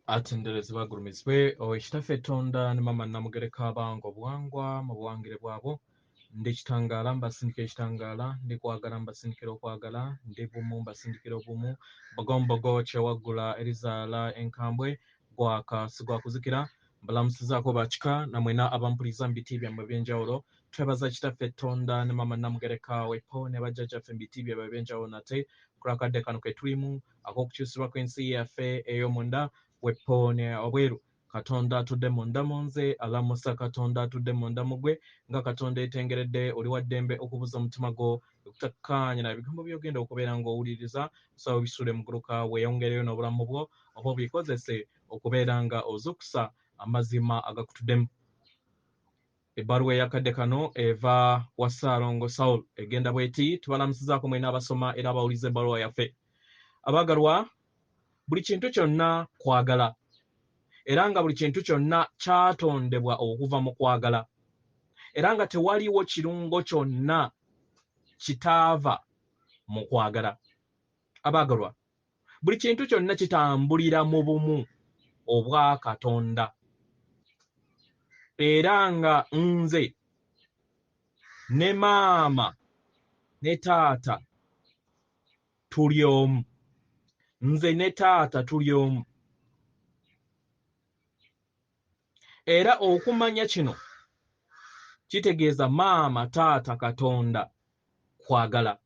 atenderezebwa agulumizibwe ekitaffe Tonda ne mama namugereka abango obuwangwa mu buwangire bwabo ndi kitangala mbasindikira ekitangala ndi kwagala mbasindikira okwagala ndi bumu mbasindikira obumu bogombogo kyewaggula erizaala enkambwe gwaka sigwakuzikira mbalamusizaako bakika namwena abampuliza mu biti byammwe ebyenjawulo twebaza kitaffe Tonda ne mama namugereka wepo ne bajjajjaffe mu biti byabwe ebyenjawulo nate kulakadde kano ke tulimu ak'okukyusibwa kw'ensi yaffe ey'omunda wepone obweru Katonda atudde munda munze alamusa Katonda atudde munda mugwe nga Katonda etengeredde oli wa ddembe okubuza omutima gwo okutakkaanya na bigambo by'ogenda okubeera ng'owuliriza osawo bisule muguluka weeyongereyo n'obulamu bwo oba obikozese okubeera nga ozukusa amazima agakutuddemu. Ebbaluwa eyakadde kano eva wa Ssalongo Saulo egenda bweti tubalamusizaako mwena abasoma era abawuliza ebbaluwa yaffe. Abaagalwa, buli kintu kyonna kwagala era nga buli kintu kyonna kyatondebwa okuva mu kwagala era nga tewaliwo kirungo kyonna kitaava mu kwagala. Abaagalwa, buli kintu kyonna kitambulira mu bumu obwa Katonda era nga nze ne maama ne taata tuli omu. Nze ne taata tuli omu. Era okumanya kino kitegeeza maama taata Katonda kwagala.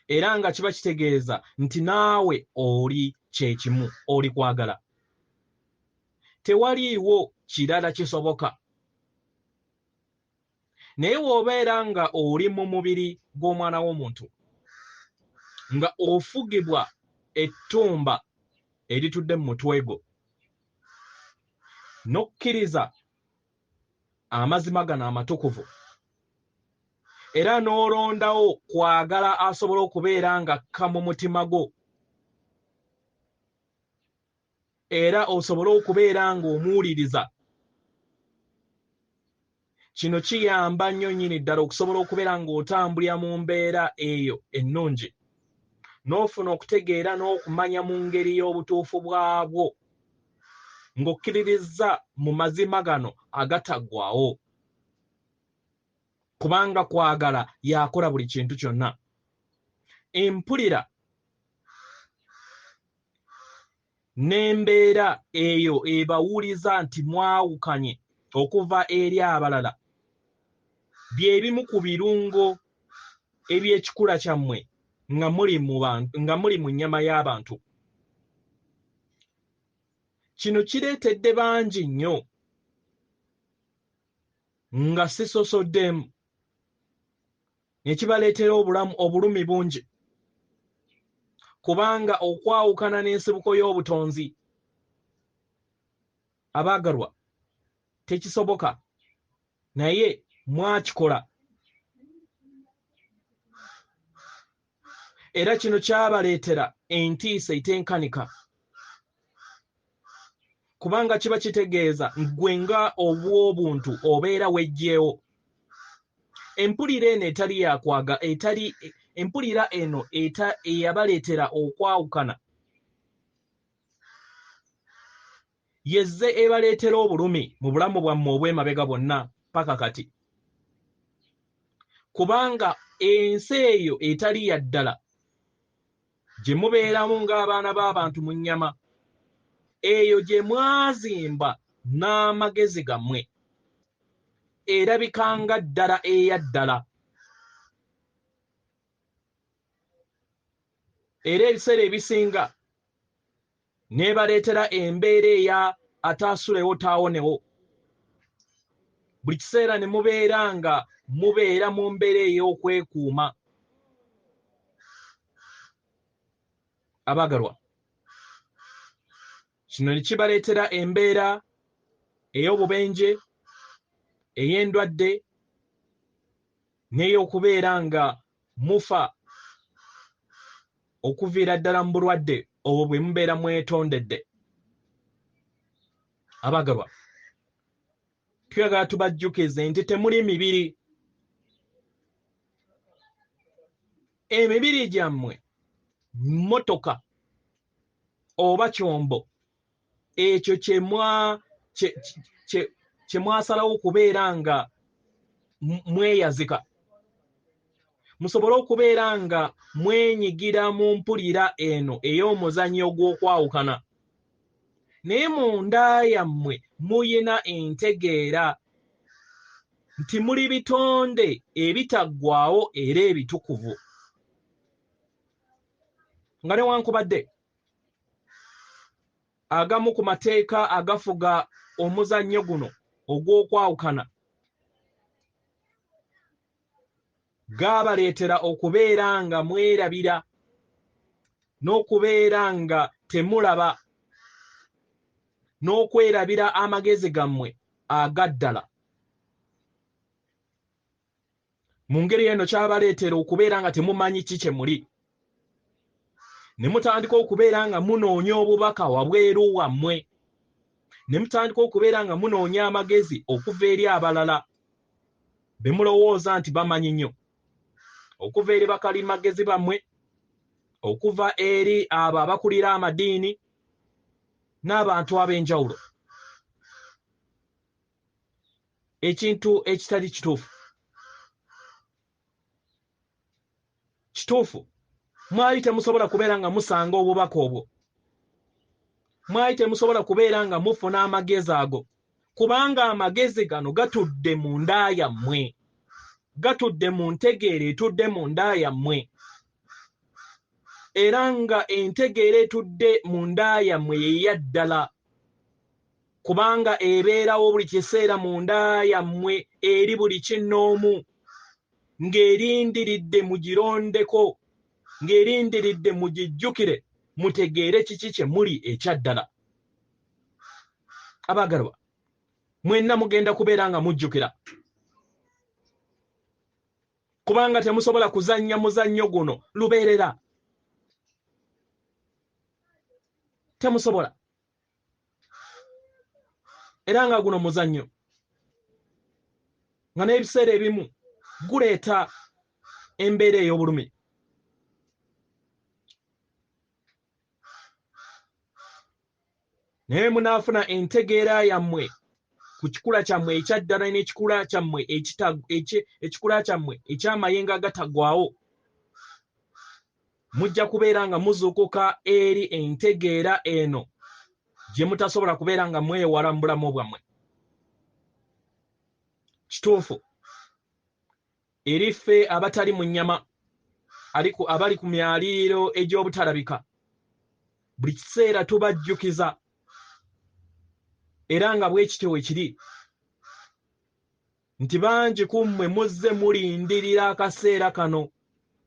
Era nga kiba kitegeeza nti naawe oli kyekimu, oli kwagala. Tewaliiwo kirala kisoboka. Naye w'obeera nga oli mu mubiri gw'omwana w'omuntu nga ofugibwa ettumba eritudde mu mutwe gwo n'okkiriza amazima gano amatukuvu era n'olondawo kwagala asobola okubeera nga akka mu mutima gwo era osobole okubeera ng'omuwuliriza, kino kiyamba nnyo nnyini ddala okusobola okubeera ng'otambulira mu mbeera eyo ennungi n'ofuna okutegeera n'okumanya mu ngeri y'obutuufu bwabwo ng'okkiririzza mu mazima gano agataggwaawo, kubanga kwagala yakola buli kintu kyonna. Empulira n'embeera eyo ebawuliza nti mwawukanye okuva eri abalala bye bimu ku birungo eby'ekikula kyammwe nga muli mu nnyama y'abantu. Kino kireetedde bangi nnyo nga sisosoddemu ne kibaleetera obulumi bungi kubanga okwawukana n'ensibuko y'obutonzi, abaagalwa, tekisoboka naye mwakikola. Era kino kyabaleetera entiisa etenkanika kubanga kiba kitegeeza ggwe nga obw'obuntu obeera wejjeewo. Empulira eno etali yakwaga empulira eno eyabaleetera okwawukana yezze ebaleetera obulumi mu bulamu bwammwe obw'emabega bwonna paka kati, kubanga ensi eyo etali ya ddala gye mubeeramu ng'abaana b'abantu mu nnyama, eyo gye mwazimba n'amagezi gammwe erabikanga ddala eya ddala. Era ebiseera ebisinga n'ebaleetera embeera eya ataasulewo taawonewo. Buli kiseera ne mubeera nga mubeera mu mbeera ey'okwekuuma. Abaagalwa, kino ne kibaleetera embeera ey'obubenje, ey'endwadde, n'ey'okubeera nga mufa okuviira ddala mu bulwadde obwo bwe mubeera mwetondedde. Abaagalwa, tuyagala tubajjukize nti temuli mibiri. Emibiri gyammwe mmotoka oba kyombo ekyo kye mwasalawo okubeera nga mweyazika musobole okubeera nga mwenyigira mu mpulira eno ey'omuzannyo gw'okwawukana naye munda yammwe muyina entegeera nti muli bitonde ebitaggwaawo era ebitukuvu nga newankubadde agamu ku mateeka agafuga omuzannyo guno ogw'okwawukana gaabaleetera okubeera nga mwerabira n'okubeera nga temulaba n'okwerabira amagezi gammwe agaddala mu ngeri eno kyabaleetera okubeera nga temumanyi ki kye muli ne mutandika okubeera nga munoonya obubaka wabweru wammwe ne mutandika okubeera nga munoonya amagezi okuva eri abalala be mulowooza nti bamanyi nnyo okuva eri bakalimagezi bammwe okuva eri abo abakulira amadiini n'abantu ab'enjawulo ekintu ekitali kituufu mwali temusobola kubeera nga musanga obubaka obwo mwali temusobola kubeera nga mufuna amagezi ago kubanga amagezi gano gatudde mu nda yammwe gatudde mu ntegeera etudde mu nda yammwe era nga entegeera etudde mu nda yammwe yeya ddala kubanga ebeerawo buli kiseera mu nda yammwe eri buli kinnoomu ng'erindiridde mugirondeko ng'erindiridde mugijjukire mutegeere kiki kye muli ekyaddala abaagalwa mwenna mugenda kubeera nga mujjukira kubanga temusobola kuzannya muzannyo guno lubeerera temusobola era nga guno muzannyo nga n'ebiseera ebimu guleeta embeera ey'obulumi naye munaafuna entegeera yammwe ku kikula kyammwe ekyaddala n'ekikula kyammwe ekikula kyammwe eky'amayengo agataggwaawo mujja kubeera nga muzuukuka eri entegeera eno gye mutasobola kubeera nga mwewala mu bulamu bwammwe kituufu eri ffe abatali mu nnyama abali ku myaliiro egy'obutalabika buli kiseera tubajjukiza era nga bwe kityo we kiri nti bangi ku mmwe muzze mulindirira akaseera kano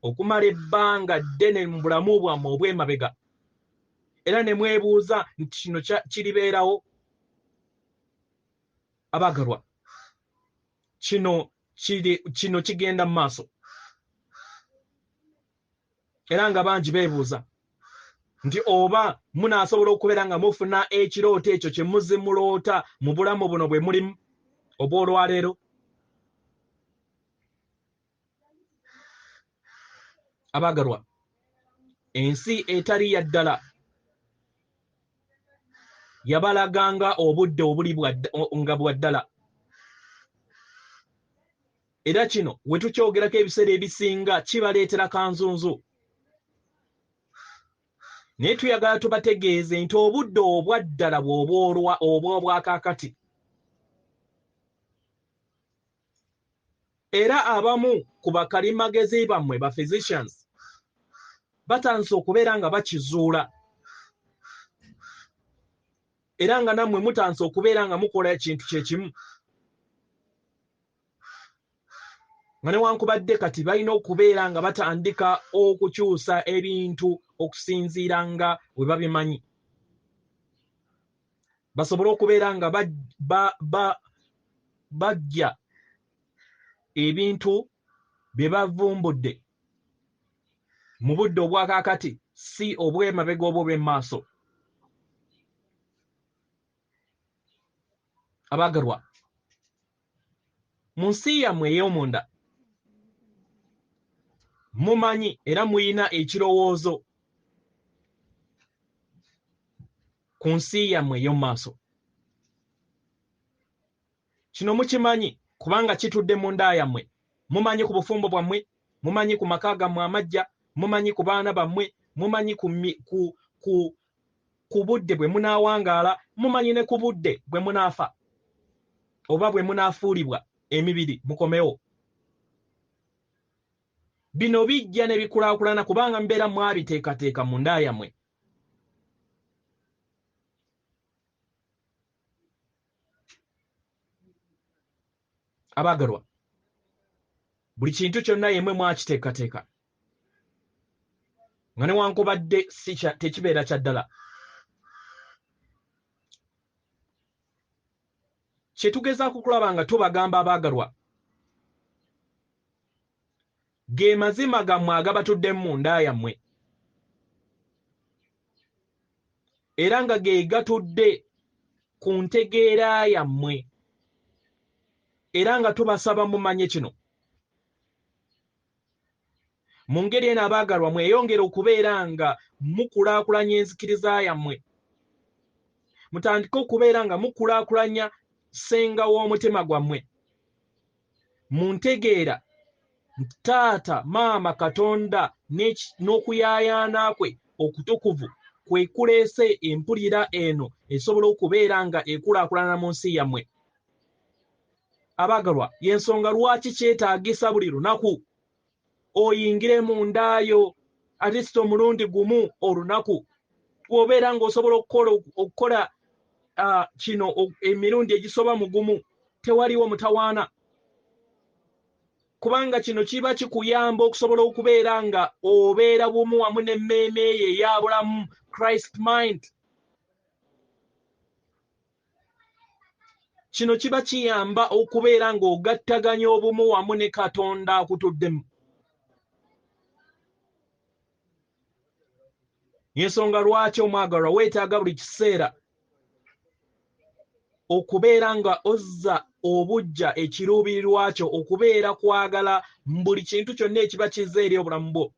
okumala ebbanga ddene mu bulamu bwammwe obw'emabega era ne mwebuuza nti kino kiribeerawo abaagalwa kino kigenda mu maaso era nga bangi beebuuza nti oba munaasobola okubeera nga mufuna ekirooto ekyo kye muzze muloota mu bulamu buno bwe mulimu obw'olwaleero abaagalwa ensi etali ya ddala yabalaganga obudde obuli nga bwa ddala era kino we tukyogerako ebiseera ebisinga kibaleetera kanzunzu naye tuyagala tubategeeze nti obudde obwa ddala obw'obwakaakati era abamu ku bakalimagezi bammwe ba physicians batandise okubeera nga bakizuula era nga nammwe mutandise okubeera nga mukola ekintu kyekimu nga newankubadde kati balina okubeera nga batandika okukyusa ebintu okusinziira nga bwe babimanyi basobole okubeera nga bajja ebintu bye bavumbudde mu budde obwakaakati si obw'emabega obwo obw'emmaaso abaagalwa mu nsi yammwe ey'omunda mumanyi era muyina ekirowoozo ku nsi yammwe ey'omu maaso. Kino mukimanyi kubanga kitudde mu nda yammwe. Mumanyi ku bufumbo bwammwe, mumanyi ku maka gammwe amajja, mumanyi ku baana bammwe, mumanyi ku budde bwe munaawangaala, mumanyi ne ku budde bwe munaafa oba bwe munaafuulibwa emibiri mukomewo. Bino bijja ne bikulaakulana kubanga mbeera mwabiteekateeka mu nda yammwe. Abaagalwa, buli kintu kyonna yemmwe mwakiteekateeka nga newankubadde tekibeera kya ddala. Kye tugezaako kulaba nga tubagamba abaagalwa, ge mazima gammwe agabatuddemu mu nda yammwe, era nga ge gatudde ku ntegeera yammwe, era nga tubasaba mumanye kino. Mu ngeri eno abaagalwa, mweyongere okubeera nga mukulaakulanya enzikiriza yammwe, mutandike okubeera nga mukulaakulanya ssenga w'omutima gwammwe, mu ntegeera nti taata maama Katonda n'okuyaayaana kwe okutukuvu kwe kuleese empulira eno esobola okubeera nga ekulaakulana mu nsi yammwe. Abaagalwa, y'ensonga lwaki kyetaagisa buli lunaku oyingire mu ndaayo ate omulundi gumu olunaku, bw'obeera ng'osobola okukola kino emirundi egisoba mu gumu, tewaliwo mutawaana, kubanga kino kiba kikuyamba okusobola okubeera nga obeera bumu wamu n'emmeeme ye eya bulamu, Christ mind. Kino kiba kiyamba okubeera ng'ogattaganya obumu wamu ne Katonda akutuddemu. Y'ensonga lwaki omwagalwa weetaaga buli kiseera okubeera nga ozza obujja ekiruubirirwa kyo, okubeera kwagala mu buli kintu kyonna ekiba kizza eri obulamu bwo.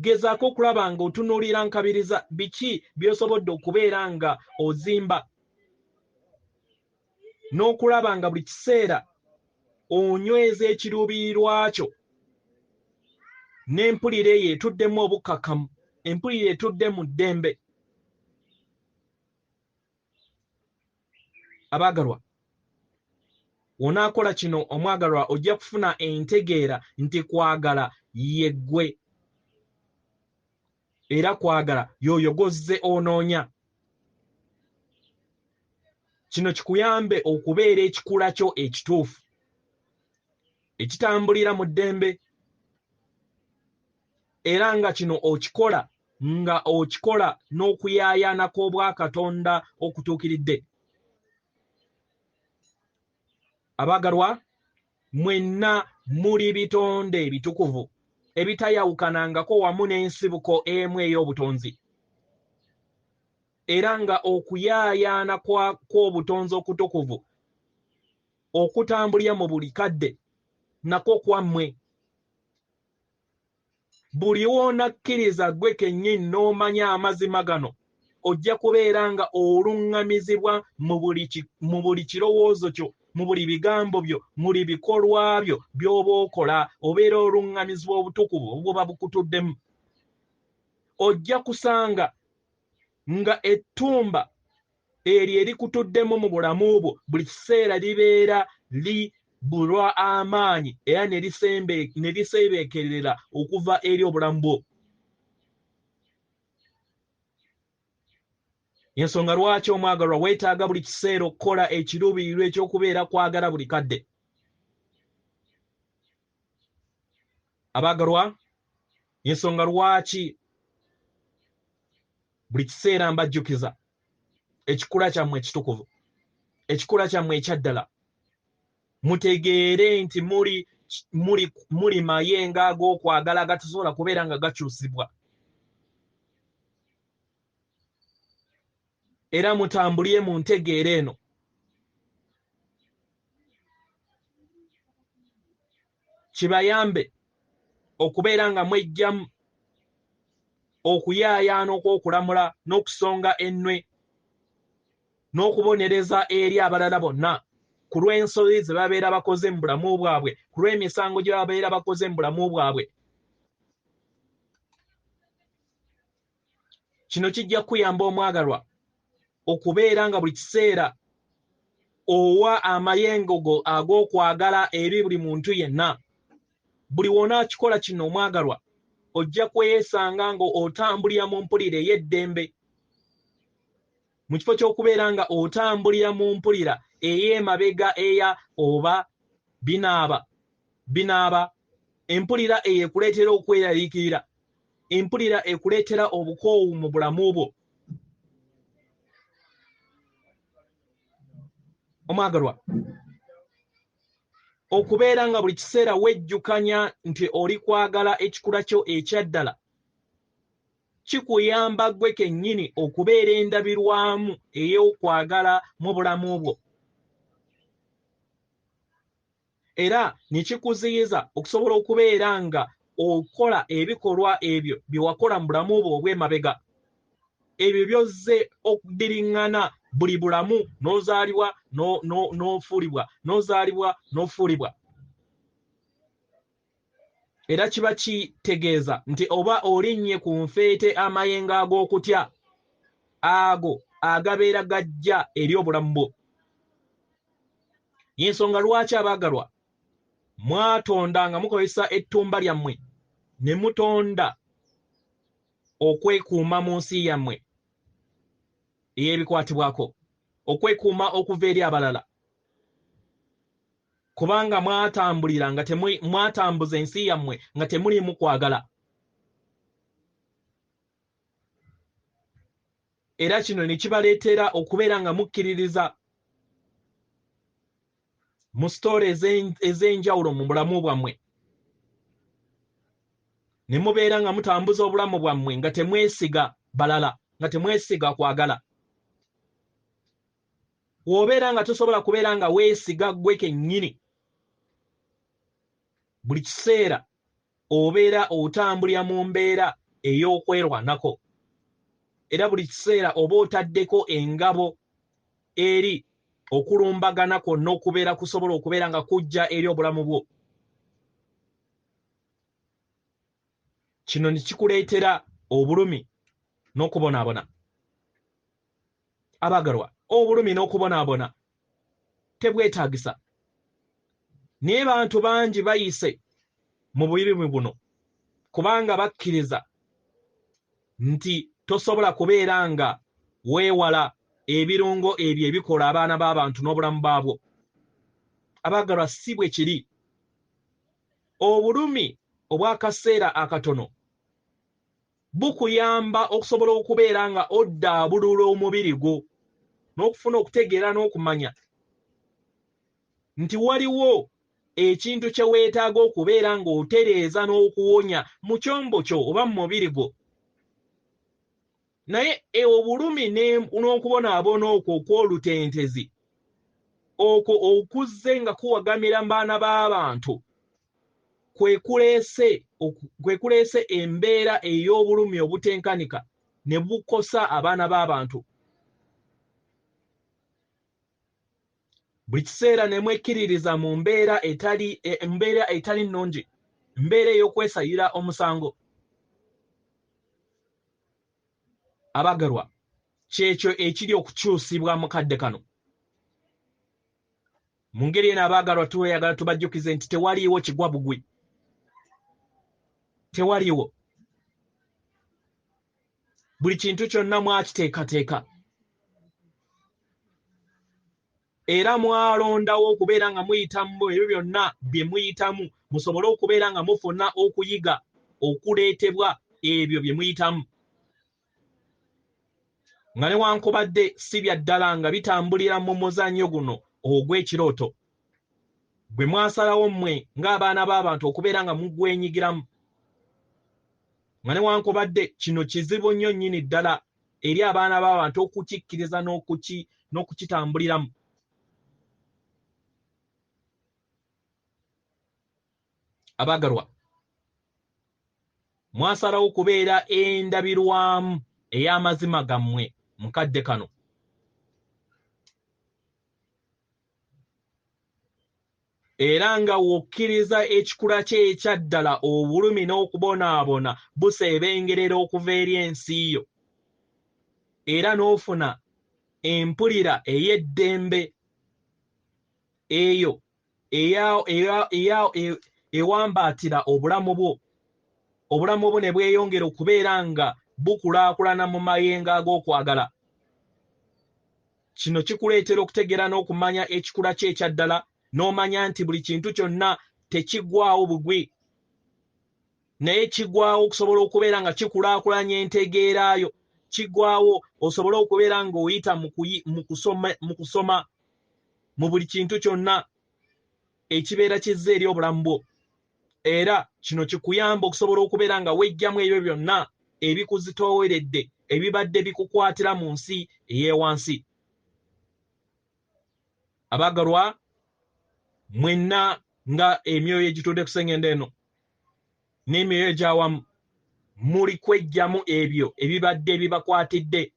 Gezaako okulaba nga otunuulira nkabiriza biki by'osobodde okubeera nga ozimba, n'okulaba nga buli kiseera onyweza ekiruubirirwa kyo n'empulira eyo etuddemu obukkakkamu, empulira etudde mu ddembe. Abaagalwa, onaakola kino omwagalwa, ojja kufuna entegeera nti kwagala ye ggwe, era kwagala y'oyo gozze onoonya. Kino kikuyambe okubeera ekikula kyo ekituufu, ekitambulira mu ddembe, era nga kino okikola n'okuyaayaana kw'obwa Katonda okutuukiridde. Abaagalwa, mwenna muli bitonde ebitukuvu ebitayawukanangako wamu n'ensibuko emu ey'obutonzi, era nga okuyaayaana kw'obutonzi okutukuvu okutambulira mu buli kadde nakwo kwammwe. Buli w'onakkiriza ggwe kennyini n'omanya amazima gano, ojja kubeera nga oluŋŋamizibwa mu buli kirowoozo kyo, mu buli bigambo byo, mu buli bikolwa byo by'oba okola, obeera oluŋŋamizibwa obutukuvu obuba bukutuddemu. Ojja kusanga nga ettumba eryo erikutuddemu mu bulamu bwo buli kiseera libeera libulwa amaanyi era ne liseebeekerera okuva eri obulamu bwo. Y'ensonga lwaki omwagalwa weetaaga buli kiseera okukola ekiruubirirwa eky'okubeera kwagala buli kadde. Abaagalwa, y'ensonga lwaki buli kiseera mbajjukiza ekikula kyammwe ekitukuvu, ekikula kyammwe ekyaddala. Mutegeere nti muli mayengo ag'okwagala agatasobola kubeera nga gakyusibwa, era mutambulire mu ntegeera eno. Kibayambe okubeera nga mwejjamu okuyaayana okw'okulamula n'okusonga ennwe n'okubonereza eri abalala bonna ku lw'ensobi ze babeera bakoze mu bulamu bwabwe, ku lw'emisango gye babeera bakoze mu bulamu bwabwe. Kino kijja kuyamba omwagalwa okubeera nga buli kiseera owa amayengo ag'okwagala eri buli muntu yenna. Buli wona akikola kino omwagalwa ojja kweyesanga nga otambulira mu mpulira ey'eddembe, mu kifo ky'okubeera nga otambulira mu mpulira ey'emabega eya oba binaaba, empulira eyekuleetera okweraliikirira, empulira ekuleetera obukoowu mu bulamu bwo. Omwagalwa, okubeera nga buli kiseera wejjukanya nti oli kwagala ekikula kyo ekyaddala kikuyamba gwe kennyini okubeera endabirwamu ey'okwagala mu bulamu bwo, era ne kikuziyiza okusobola okubeera nga okola ebikolwa ebyo bye wakola mu bulamu bwo obw'emabega, ebyo byozze okudiriŋŋana buli bulamu n'ozaalibwa n'ofuulibwa, n'ozaalibwa n'ofuulibwa. Era kiba kitegeeza nti oba olinnye ku nfeete amayengo ag'okutya ago agabeera gajja eri obulamu bwo. Y'ensonga lwaki abaagalwa mwatonda nga mukozesa ettumba lyammwe ne mutonda okwekuuma mu nsi yammwe ey'ebikwatibwako, okwekuuma okuva eri abalala, kubanga mwatambulira nga mwatambuza ensi yammwe nga temuliimu kwagala. Era kino ne kibaleetera okubeera nga mukkiririza mu sitoole ez'enjawulo mu bulamu bwammwe, ne mubeera nga mutambuza obulamu bwammwe nga temwesiga balala, nga temwesiga kwagala. W'obeera nga tosobola kubeera nga weesiga gwe kennyini, buli kiseera obeera otambulira mu mbeera ey'okwerwanako, era buli kiseera oba otaddeko engabo eri okulumbagana kwonna okubeera kusobola okubeera nga kujja eri obulamu bwo. Kino ne kikuleetera obulumi n'okubonaabona. Abaagalwa, obulumi n'okubonaabona tebwetaagisa, naye bantu bangi bayise mu bulumi buno kubanga bakkiriza nti tosobola kubeera nga weewala ebirungo ebyo ebikola abaana b'abantu n'obulamu baabwo. Abaagalwa, si bwe kiri. Obulumi obw'akaseera akatono bukuyamba okusobola okubeera nga oddaabulula omubiri gwo n'okufuna okutegeera n'okumanya nti waliwo ekintu kye weetaaga okubeera ng'otereeza n'okuwonya mu kyombo kyo oba mu mubiri gwo. Naye obulumi n'okubonaabona okwo okw'olutentezi okwo okuzze nga kuwagamira mu baana b'abantu kwe kuleese embeera ey'obulumi obutenkanika ne bukosa abaana b'abantu. Buli kiseera ne mwekkiririza mu mbeera etali nnungi, mbeera ey'okwesayira omusango. Abaagalwa, kyekyo ekiri okukyusibwa mu kadde kano. Mu ngeri eno abaagalwa tweyagala tubajjukize nti tewaliiwo kigwa bugwi. Tewaliiwo. Buli kintu kyonna mwakiteekateeka. Era mwalondawo okubeera nga muyitamu ebyo byonna bye muyitamu, musobole okubeera nga mufuna okuyiga okuleetebwa ebyo bye muyitamu. Nga newankubadde si bya ddala nga bitambulira mu muzannyo guno ogw'ekirooto, gwe mwasalawo mmwe ng'abaana b'abantu okubeera nga mugwenyigiramu. Nga newankubadde kino kizibu nnyo nnyini ddala eri abaana b'abantu okukikkiriza n'okukitambuliramu. Abaagalwa, mwasalawo okubeera endabirwamu ey'amazima gammwe mu kadde kano. Era nga wokkiriza ekikula kye ekyaddala obulumi n'okubonaabona buseebengerera okuva eri ensi yo, era n'ofuna empulira ey'eddembe eyo ewambaatira obulamu bwo, obulamu bwo ne bweyongera okubeera nga bukulaakulana mu mayengo ag'okwagala. Kino kikuleetera okutegeera n'okumanya ekikula kye ekyaddala, n'omanya nti buli kintu kyonna tekiggwaawo bugwi, naye kiggwaawo okusobola okubeera nga kikulaakulanya entegeerayo, kiggwaawo osobole okubeera ng'oyita mu kusoma mu buli kintu kyonna ekibeera kizza eri obulamu bwo. Era kino kikuyamba okusobola okubeera nga wejjamu ebyo byonna ebikuzitooweredde ebibadde bikukwatira mu nsi ey'ewansi. Abaagalwa, mwenna nga emyoyo egitudde ku sseŋŋendo eno n'emyoyo egyawamu, muli kwejjamu ebyo ebibadde bibakwatidde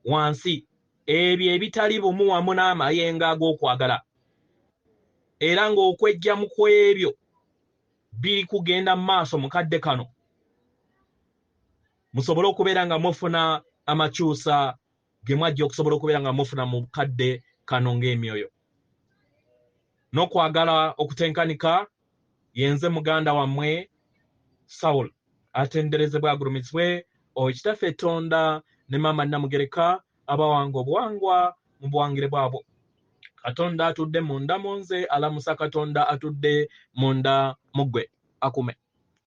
wansi, ebyo ebitali bumu wamu n'amayengo ag'okwagala, era ng'okwejjamu kw'ebyo biri kugenda mu maaso mu kadde kano, musobole okubeera nga mufuna amakyusa ge mwajja okusobola okubeera nga mufuna mu kadde kano ng'emyoyo. N'okwagala okutenkanika, yenze muganda wammwe Saulo, atenderezebwa agulumizibwe Kitaffe Tonda ne Maama Namugereka abawanga obuwangwa mu buwangire bwabwo. Katonda atudde munda mu nze, alamusa Katonda atudde munda mu ggwe. AKUWE.